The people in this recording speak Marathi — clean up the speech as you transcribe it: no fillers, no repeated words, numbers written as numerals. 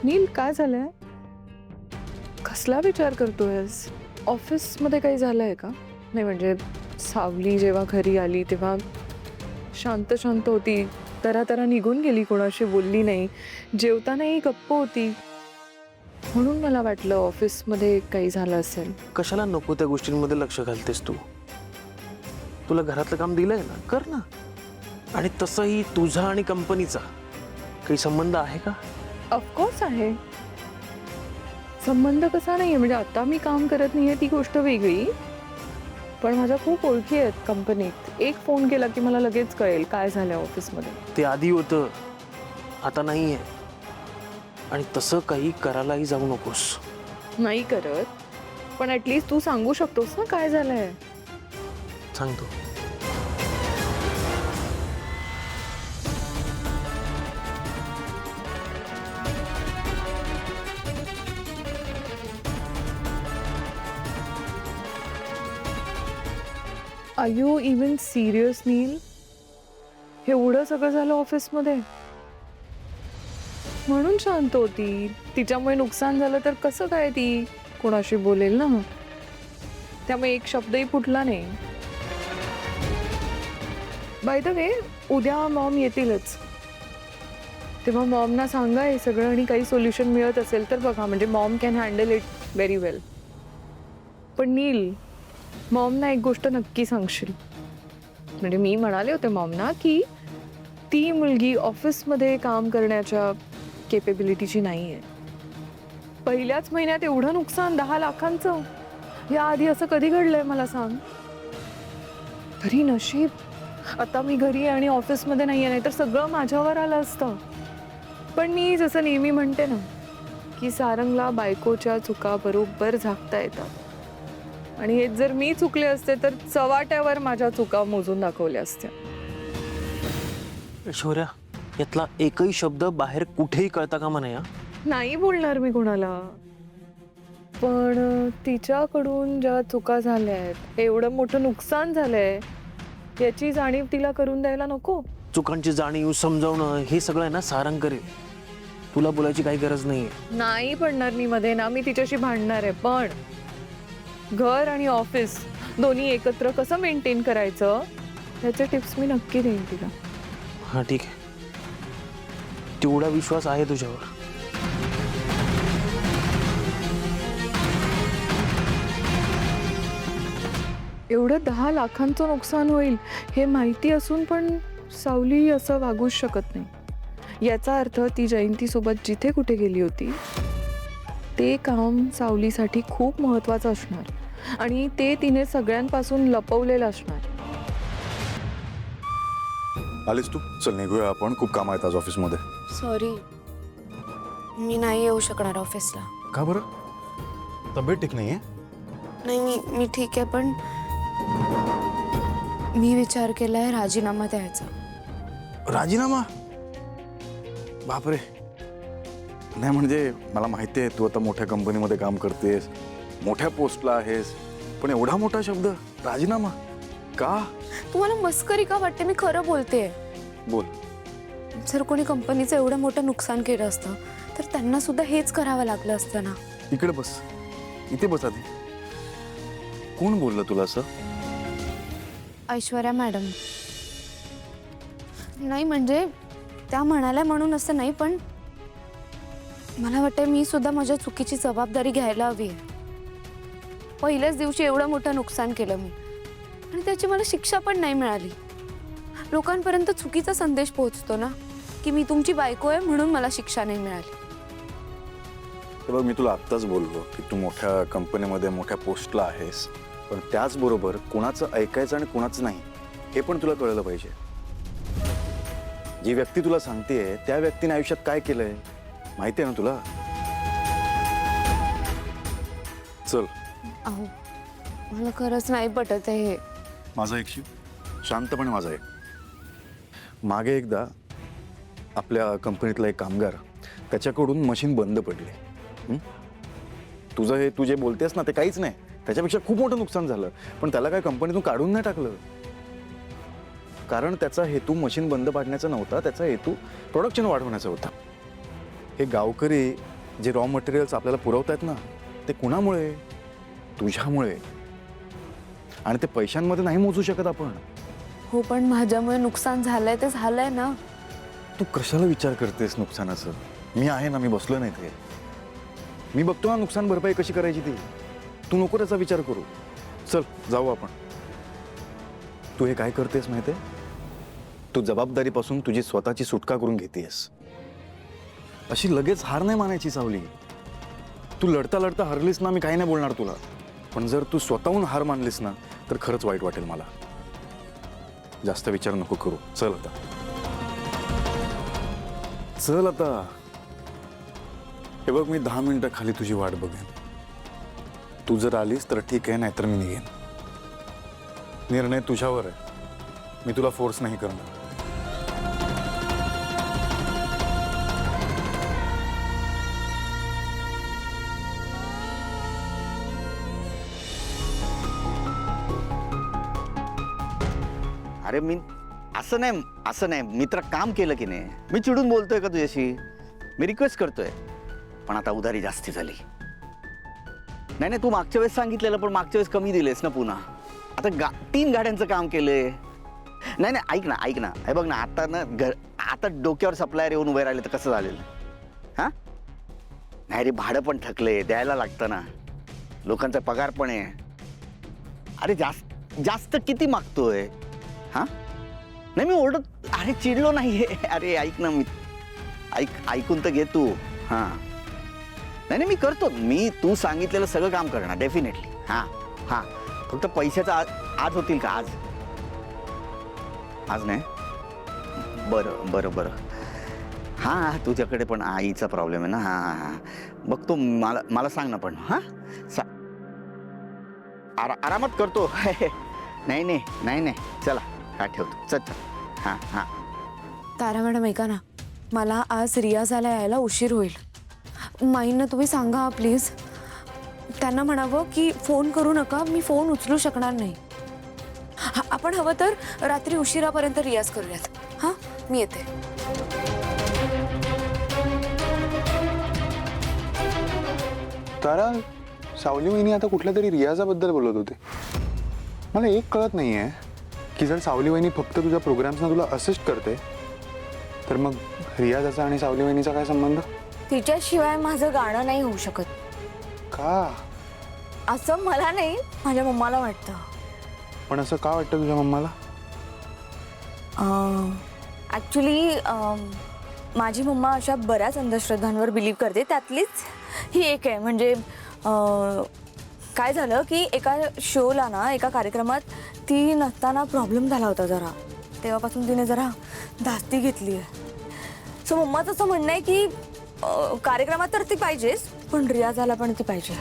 नील काय झालंय? कसला विचार करतोयस? ऑफिसमध्ये काही झालंय का? नाही म्हणजे सावली जेव्हा घरी आली तेव्हा शांत शांत होती, तरा निघून गेली, कोणाशी बोलली नाही, जेवतानाही गप्प होती. म्हणून मला वाटलं ऑफिसमध्ये काही झालं असेल. कशाला नको त्या गोष्टींमध्ये लक्ष घालतेस तू? तुला घरातलं काम दिलंय ना, कर ना. आणि तसंही तुझा आणि कंपनीचा काही संबंध आहे का? ऑफकोर्स आहे. संबंध कसा नाहीये, म्हणजे आता मी काम करत नाहीये ती गोष्ट वेगळी, पण माझ्या खूप ओळखी आहेत कंपनीत. एक फोन केला की मला लगेच कळेल काय झालं ऑफिसमध्ये. ते आधी होतं, आता नाहीये. आणि तसं काही करायलाही जाऊ नकोस. नाही करत, पण ॲटलिस्ट तू सांगू शकतोस ना काय झालंय. सांगतो. आर यू इवन सिरियस नील? एवढं सगळं झालं ऑफिसमध्ये म्हणून शांत होती. तिच्यामुळे नुकसान झालं तर कसं काय ती कोणाशी बोलेल ना. त्यामुळे एक शब्दही फुटला नाही. बाय द वे, उद्या मॉम येतीलच, तेव्हा मॉमना सांगा हे सगळं, आणि काही सोल्युशन मिळत असेल तर बघा. म्हणजे mom can handle it very well. पण नील, मॉमना एक गोष्ट नक्की सांगशील. म्हणजे मी म्हणाले होते मॉमना की ती मुलगी ऑफिसमध्ये काम करण्याच्या केपेबिलिटीची नाही आहे. पहिल्याच महिन्यात एवढं नुकसान 10 लाखांचं, या आधी असं कधी घडलंय मला सांग. तरी नशीब आता मी घरी आणि ऑफिसमध्ये नाहीये, नाही तर सगळं माझ्यावर आलं असतं. पण मी जसं नेहमी म्हणते ना की सारंगला बायकोच्या चुका बरोबर झाकता येतात, आणि हे जर मी चुकले असते तर चव्हाट्यावर माझ्या चुका मोजून दाखवल्या असत्या. ऐश्वर्या, यातला एकही शब्द बाहेर कुठेही कळता कामा नये. नाही बोलणार मी कोणाला, पण तिच्याकडून ज्या चुका झाल्या आहेत, एवढं मोठं नुकसान झालंय, याची जाणीव तिला करून द्यायला नको. चुकांची जाणीव समजावणं हे सगळं आहे ना सारंग करेल. तुला बोलायची काही गरज नाहीये. नाही पडणार मी मध्ये ना, मी तिच्याशी भांडणार आहे, पण घर आणि ऑफिस दोन्ही एकत्र कसं मेंटेन करायचं याचे टिप्स मी नक्की देईन तिला. हा ठीक आहे, तेवढा विश्वास आहे तुझ्यावर. एवढं 10 लाखांचं नुकसान होईल हे माहिती असून पण सावली असं वागूच शकत नाही. याचा अर्थ ती जयंतीसोबत जिथे कुठे गेली होती ते काम सावलीसाठी खूप महत्त्वाचं असणार, आणि ते तिने सगळ्यांपासून लपवलेलं असणार. आलीस तू? चल निघूया आपण, खूप काम आहेत आज ऑफिसमध्ये. सॉरी, मी नाही येऊ शकणार ऑफिसला. का बरं? तब्येत ठीक नाहीये? नाही, मी ठीक आहे, पण मी विचार केलाय राजीनामा द्यायचा. राजीनामा? बापरे. नाही म्हणजे मला माहिती आहे तू आता मोठ्या कंपनीमध्ये काम करतेस, मोठ्या पोस्टला आहेस, पण एवढा मोठा शब्द राजीनामा का? तुम्हाला मस्करी का वाटते? मी खरं बोलतेय. बोल. जर कोणी कंपनीचं एवढं मोठं नुकसान केलं असतं तर त्यांना सुद्धा हेच करावं लागलं असतं ना. इकडे बस, इथे बस आधी. कोण बोललं तुला असं? ऐश्वर्या मॅडम. नाही म्हणजे त्या म्हणाल्या म्हणून असं नाही, पण मला वाटतं मी सुद्धा माझ्या चुकीची जबाबदारी घ्यायला हवी आहे. पहिल्याच दिवशी एवढं मोठं नुकसान केलं मी, आणि त्याची मला शिक्षा पण नाही मिळाली. लोकांपर्यंत चुकीचा संदेश पोहोचतो ना की मी तुमची बायको आहे म्हणून मला शिक्षा नाही मिळाली. हे बघ, मी तुला आत्ताच बोललो की तू मोठ्या कंपनीमध्ये मोठ्या पोस्टला आहेस, पण त्याचबरोबर कोणाचं ऐकायचं आणि कोणाचं नाही हे पण तुला कळलं पाहिजे. जी व्यक्ती तुला सांगतेय त्या व्यक्तीने आयुष्यात काय केलंय माहिती आहे ना तुला? चल. अहो, मला खरंच नाही पटत आहे हे. माझा एक शिव, शांतपणे माझा एक. मागे एकदा आपल्या कंपनीतला एक कामगार, त्याच्याकडून मशीन बंद पडली. तुझं हे तू जे बोलतेस ना ते काहीच नाही, त्याच्यापेक्षा खूप मोठं नुकसान झालं, पण त्याला काय कंपनीतून काढून नाही टाकलं. कारण त्याचा हेतू मशीन बंद पाडण्याचा नव्हता, त्याचा हेतू प्रोडक्शन वाढवण्याचा होता. हे गावकरी जे रॉ मटेरियल्स आपल्याला पुरवतायत ना ते कुणामुळे? तुझ्यामुळे. आणि ते पैशांमध्ये नाही मोजू शकत आपण. हो पण माझ्यामुळे नुकसान झालंय ते झालंय ना. तू कशाला विचार करतेस नुकसानाचं? मी आहे ना, मी बसलो नाही ते. मी बघतो ना नुकसान भरपाई कशी करायची ती. तू नको त्याचा विचार करू. चल जाऊ आपण. तू हे काय करतेस माहितीये? तू जबाबदारीपासून तुझी स्वतःची सुटका करून घेतेस. अशी लगेच हार नाही मानायची सावली. तू लढता लढता हरलीस ना, मी काही नाही बोलणार तुला. पण जर तू स्वतःहून हार मानलीस ना तर खरंच वाईट वाटेल मला. जास्त विचार नको करू. चल आता, चल आता. हे बघ, मी 10 मिनिटं खाली तुझी वाट बघेन. तू जर आलीस तर ठीक आहे, नाहीतर मी निघेन. निर्णय तुझ्यावर आहे. मी तुला फोर्स नाही करणार. अरे मी असं नाही मित्र काम केलं की नाही. मी चिडून बोलतोय का तुझ्याशी? मी रिक्वेस्ट करतोय. पण आता उधारी जास्ती झाली. नाही तू मागच्या वेळेस सांगितलेलं, पण मागच्या वेळेस कमी दिलेस ना पुन्हा. आता 3 गाड्यांचं काम केलंय. नाही ऐक ना हे बघ ना, आता ना आता डोक्यावर सप्लायर येऊन उभे राहिले तर कसं झालेलं? हा नाही रे, भाडं पण थकले, द्यायला लागतं ना. लोकांचा पगार पण आहे. अरे जास्त किती मागतोय? हा नाही मी ओरडत, अरे चिडलो नाही. अरे ऐक ना, मी ऐकून तर घे तू. हा नाही मी करतो. मी तू सांगितलेलं सगळं काम करणार डेफिनेटली. हा फक्त पैशाचं आज होतील का? आज नाही. बरं हा तुझ्याकडे पण आईचा प्रॉब्लेम आहे ना. हा बघतो. मला सांग ना पण. हा आरामात करतो. नाही चला. हा ठेवतो. चल. हा तारा मॅडम ऐका ना, मला आज रियाजाला यायला उशीर होईल. माईंना तुम्ही सांगा प्लीज. त्यांना म्हणावं की फोन करू नका, मी फोन उचलू शकणार नाही. आपण हवं तर रात्री उशिरापर्यंत रियाज करूयात. हां मी येते. तारा, सावली वहिनी आता कुठल्या तरी रियाजाबद्दल बोलत होते. मला एक कळत नाही आहे की जर सावली वहिनी फक्त तुझ्या प्रोग्राम्सना तुला असिस्ट करते तर मग रियाजाचा आणि सावली वहिनीचा काय संबंध? तिच्याशिवाय माझं गाणं नाही होऊ शकत. का? असं मला नाही, माझ्या मम्माला वाटतं. पण असं का वाटतं तुझ्या मम्माला? ॲक्च्युली माझी मम्मा अशा बऱ्याच अंधश्रद्धांवर बिलीव्ह करते. त्यातलीच ही एक आहे. म्हणजे काय झालं की एका शोला ना, एका कार्यक्रमात ती नसताना प्रॉब्लेम झाला होता जरा. तेव्हापासून तिने जरा धास्ती घेतली आहे. सो मम्माचं असं म्हणणं आहे की कार्यक्रमात तर ती पाहिजेच, पण रियाजाला पण ती पाहिजे.